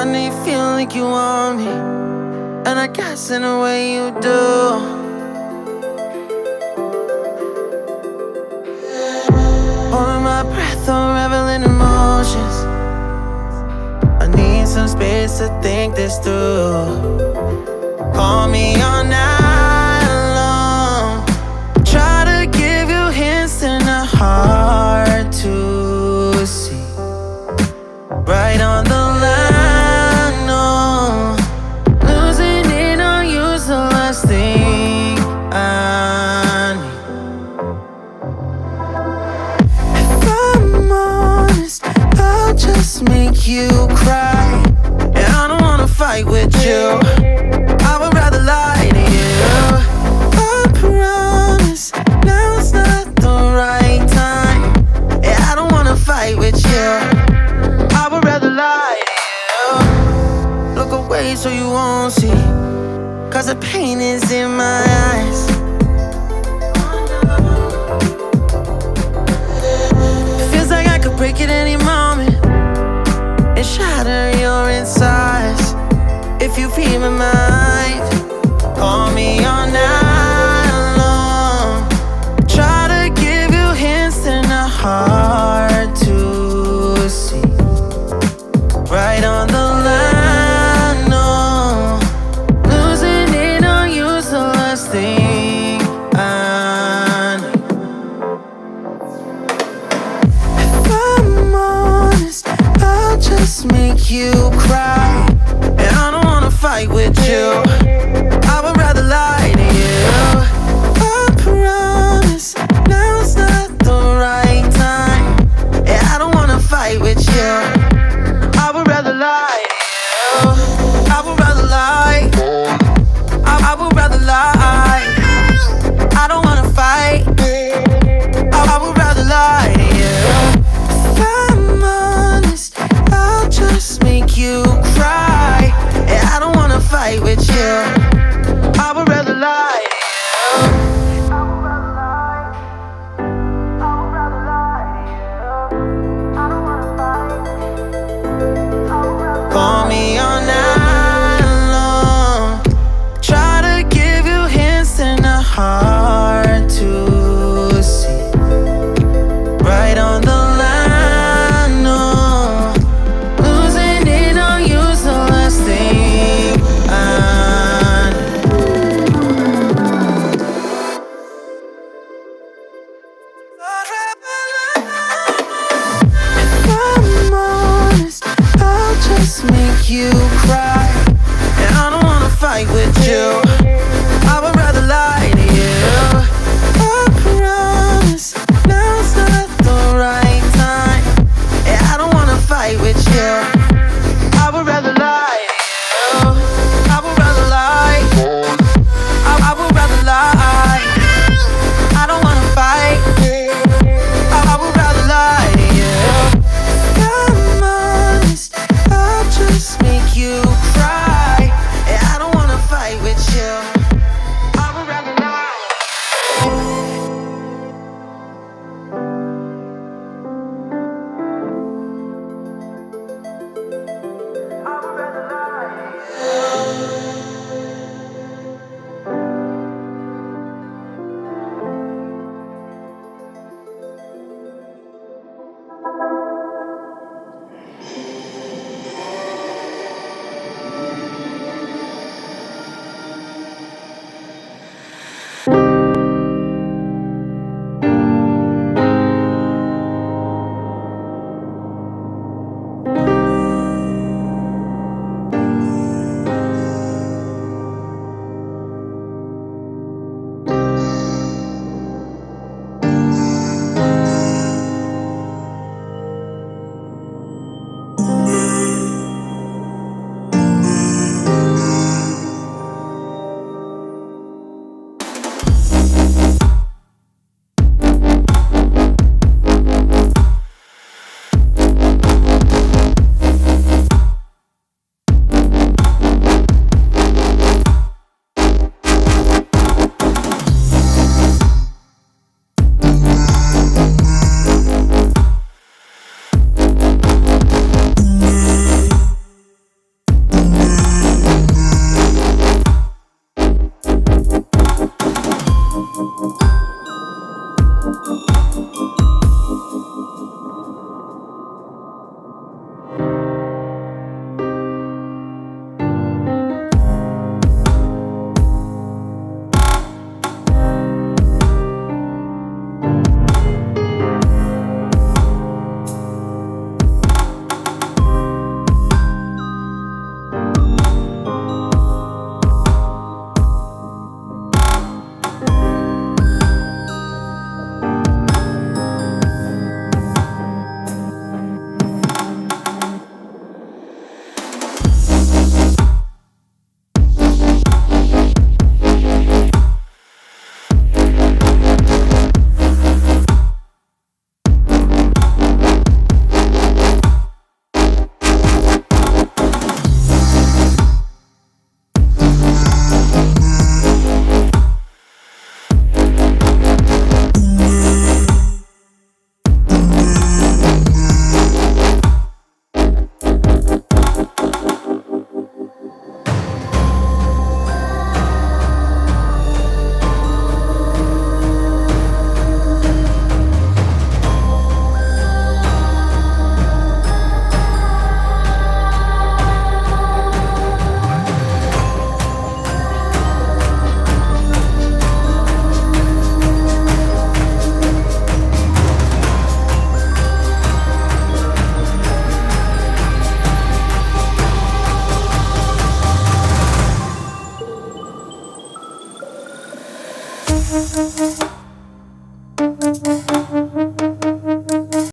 I know you feel like you want me, and I guess in a way you do. Holding my breath, unraveling emotions. I need some space to think this through. Call me all night long. Try to give you hints and a hard to see. Right on the line, no. Losing it on you's the last thing I need. If I'm honest, I'll just make you cry. And I don't wanna fight with you, I would rather lie to you. I promise, now's not the right time. Yeah, I don't wanna fight with you, I would rather lie to you. Look away so you won't see, cause the pain is in my eyes. Feels like I could break at any moment and shatter your insides. If you feel my mind, call me all night long. Try to give you hints and a hard to see. Right on the line, no. Losing it on you's the last thing I need. If I'm honest, I'll just make you cry. And I don't wanna fight with you, I would rather lie to you. I promise, now's not the right time. Yeah, I don't wanna fight with you, I would rather lie to you. I would rather lie, I would rather lie. I don't wanna fight, I would rather lie to you. If I'm honest, I'll just make you cry. Yeah, I don't wanna fight with you,